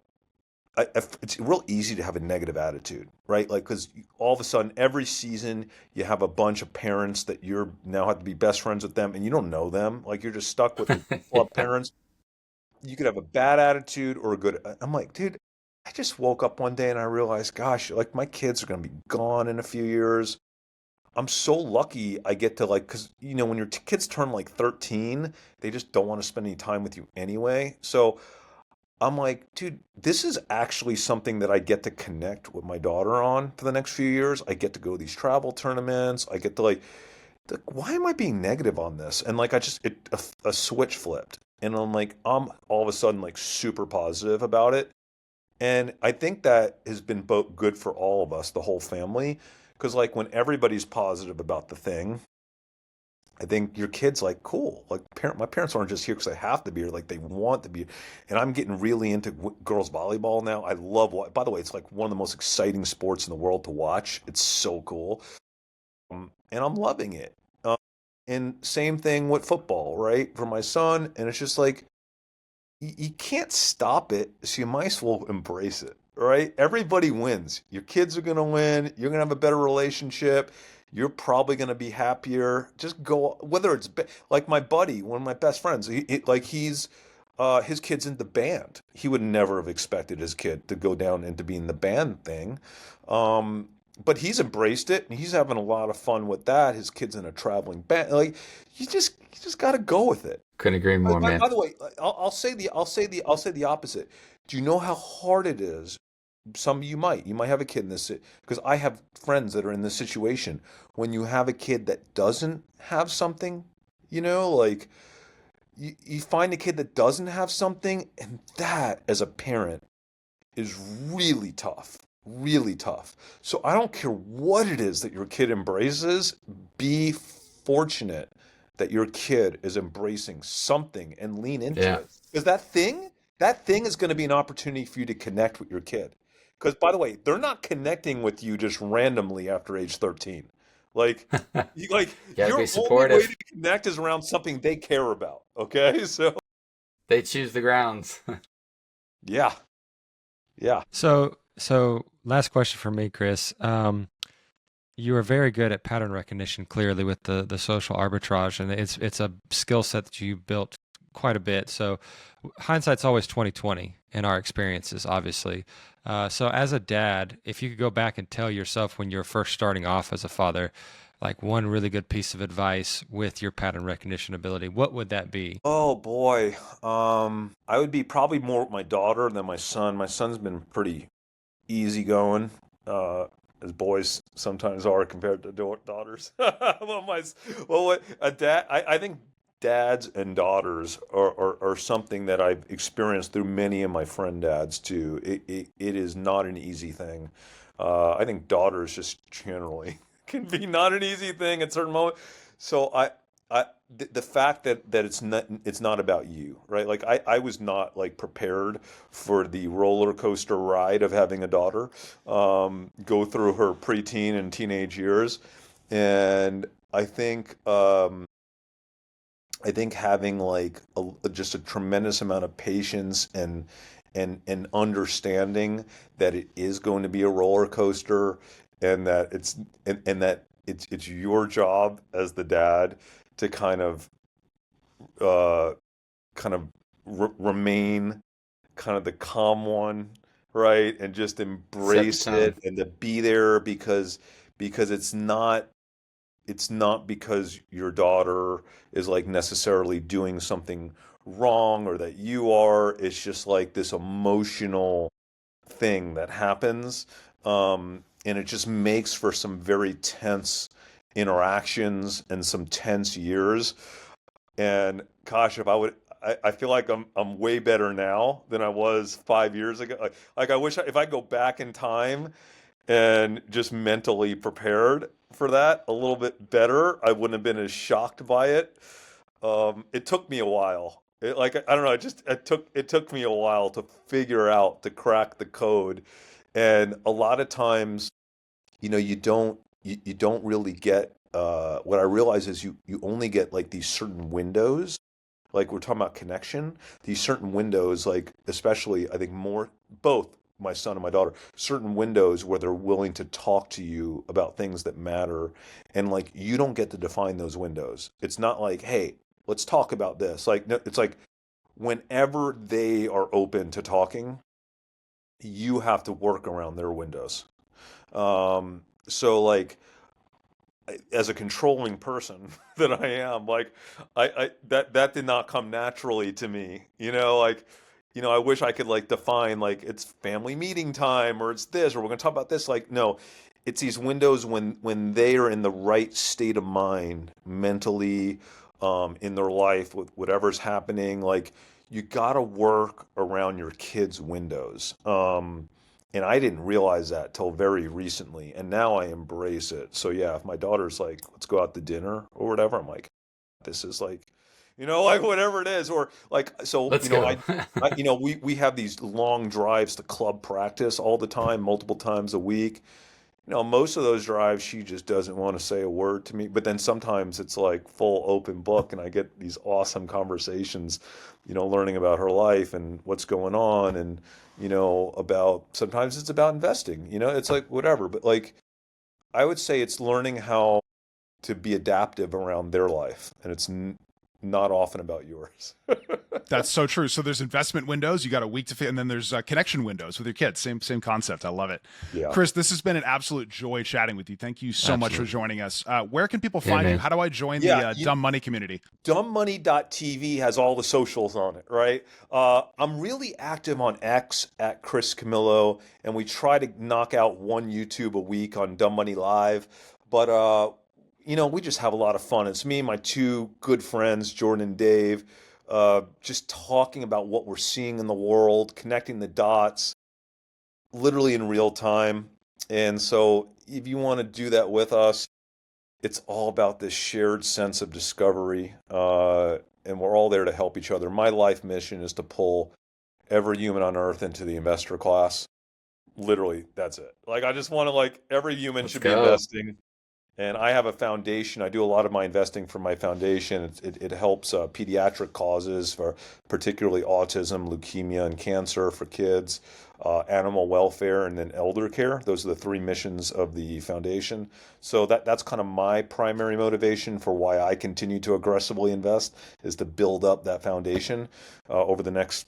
it's real easy to have a negative attitude, right? Like because all of a sudden, every season, you have a bunch of parents that you're now have to be best friends with them, and you don't know them. Like you're just stuck with the club parents. You could have a bad attitude or a good. I'm like, dude, I just woke up one day and I realized, gosh, like my kids are going to be gone in a few years. I'm so lucky I get to like, because when your kids turn like 13, they just don't want to spend any time with you anyway. So I'm like, dude, this is actually something that I get to connect with my daughter on for the next few years. I get to go to these travel tournaments. I get to why am I being negative on this? And like, a switch flipped. And I'm like, I'm all of a sudden like super positive about it. And I think that has been both good for all of us, the whole family. Because like when everybody's positive about the thing, I think your kid's like, cool. Like my parents aren't just here because they have to be here, like they want to be. And I'm getting really into girls volleyball now. I love by the way, it's like one of the most exciting sports in the world to watch. It's so cool. And I'm loving it. And same thing with football, right? For my son. And it's just like, you can't stop it, so you might as well embrace it, right? Everybody wins. Your kids are going to win. You're going to have a better relationship. you're probably going to be happier. Just go, whether it's like my buddy, one of my best friends, his kid's in the band. He would never have expected his kid to go down into being the band thing. Um, but he's embraced it and he's having a lot of fun with that. His kid's in a traveling band. Like you just got to go with it. Couldn't agree more, man. By the way, I'll say the opposite. Do you know how hard it is? Some of you might have a kid in this, because I have friends that are in this situation. When you have a kid that doesn't have something, like you find a kid that doesn't have something, and that as a parent is really tough, really tough. So I don't care what it is that your kid embraces, be fortunate that your kid is embracing something and lean into Yeah. it. Because that thing is going to be an opportunity for you to connect with your kid. Because by the way, they're not connecting with you just randomly after age 13. Like, Gotta your be only way supportive. to connect is around something they care about. Okay, so They choose the grounds. yeah, yeah. So last question for me, Chris. You are very good at pattern recognition, clearly with the social arbitrage, and it's a skill set that you built quite a bit. So hindsight's always 2020 in our experiences, obviously. So as a dad, if you could go back and tell yourself when you're first starting off as a father, like one really good piece of advice with your pattern recognition ability, what would that be? Oh boy, I would be probably more with my daughter than my son. My son's been pretty easygoing, as boys sometimes are compared to daughters. Well, what a dad. I think dads and daughters are something that I've experienced through many of my friend dads too. It is not an easy thing. I think daughters just generally can be not an easy thing at certain moments. So the fact that it's not about you, right? Like I was not like prepared for the roller coaster ride of having a daughter, go through her preteen and teenage years, and I think having like just a tremendous amount of patience and understanding that it is going to be a roller coaster, and that it's your job as the dad to uh, kind of remain kind of the calm one, right? And just Set the embrace tone. it and to be there, because it's not because your daughter is like necessarily doing something wrong or that you are. It's just like this emotional thing that happens. And it just makes for some very tense interactions and some tense years. And gosh, if I would, I feel like I'm way better now than I was 5 years ago. Like I wish if I go back in time and just mentally prepared for that a little bit better, I wouldn't have been as shocked by it. It took me a while. I don't know. It took me a while to figure out to crack the code, and a lot of times, you don't really get. What I realize is you only get like these certain windows, like we're talking about connection, these certain windows, like especially I think more both my son and my daughter, certain windows where they're willing to talk to you about things that matter, and like you don't get to define those windows. It's not like, hey, let's talk about this. Like no, it's like whenever they are open to talking, you have to work around their windows. So like as a controlling person that I am, like that did not come naturally to me. Like I wish I could like define like it's family meeting time or it's this or we're gonna talk about this. Like no, it's these windows when they are in the right state of mind mentally, in their life with whatever's happening. Like you gotta work around your kids' windows. And I didn't realize that till very recently, and now I embrace it. So yeah, if my daughter's like, "Let's go out to dinner" or whatever, I'm like, "This is like, like whatever it is," or like, so Let's go. we have these long drives to club practice all the time, multiple times a week. Most of those drives, she just doesn't want to say a word to me. But then sometimes it's like full open book, and I get these awesome conversations, learning about her life and what's going on, and about sometimes it's about investing. It's like whatever. But like I would say, it's learning how to be adaptive around their life, and it's not often about yours. That's so true. So there's investment windows. You got a week to fit, and then there's connection windows with your kids. Same concept. I love it. Yeah. Chris, this has been an absolute joy chatting with you. Thank you so much for joining us. Where can people find you? How do I join the Dumb Money community? Dumbmoney.tv has all the socials on it, right? I'm really active on X at Chris Camillo, and we try to knock out one YouTube a week on Dumb Money Live. But we just have a lot of fun. It's me and my two good friends, Jordan and Dave, just talking about what we're seeing in the world, connecting the dots, literally in real time. And so if you want to do that with us, it's all about this shared sense of discovery, and we're all there to help each other. My life mission is to pull every human on earth into the investor class. Literally, that's it. Like, I just want to, every human should be investing. And I have a foundation. I do a lot of my investing for my foundation. It helps pediatric causes, for particularly autism, leukemia, and cancer for kids, animal welfare, and then elder care. Those are the three missions of the foundation. So that's kind of my primary motivation for why I continue to aggressively invest, is to build up that foundation over the next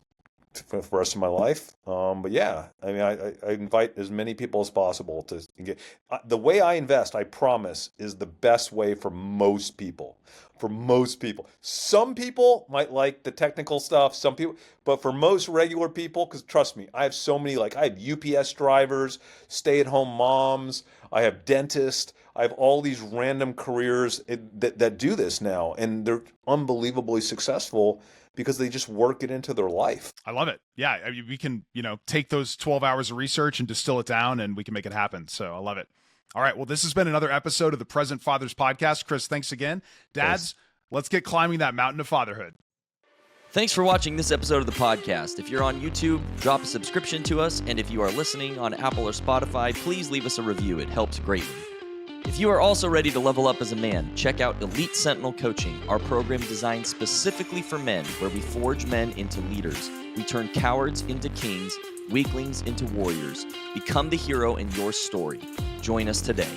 for the rest of my life. But yeah, I mean, I invite as many people as possible to get the way I invest. I promise is the best way for most people. For most people, some people might like the technical stuff. Some people, but for most regular people, because trust me, I have so many. I have UPS drivers, stay-at-home moms. I have dentists. I have all these random careers that do this now, and they're unbelievably successful because they just work it into their life. I love it. Yeah, I mean, we can, take those 12 hours of research and distill it down, and we can make it happen. So I love it. All right, well, this has been another episode of the Present Fathers Podcast. Chris, thanks again. Dads, Let's get climbing that mountain of fatherhood. Thanks for watching this episode of the podcast. If you're on YouTube, drop a subscription to us, and if you are listening on Apple or Spotify, please leave us a review. It helps greatly. If you are also ready to level up as a man, check out Elite Sentinel Coaching, our program designed specifically for men, where we forge men into leaders. We turn cowards into kings, weaklings into warriors. Become the hero in your story. Join us today.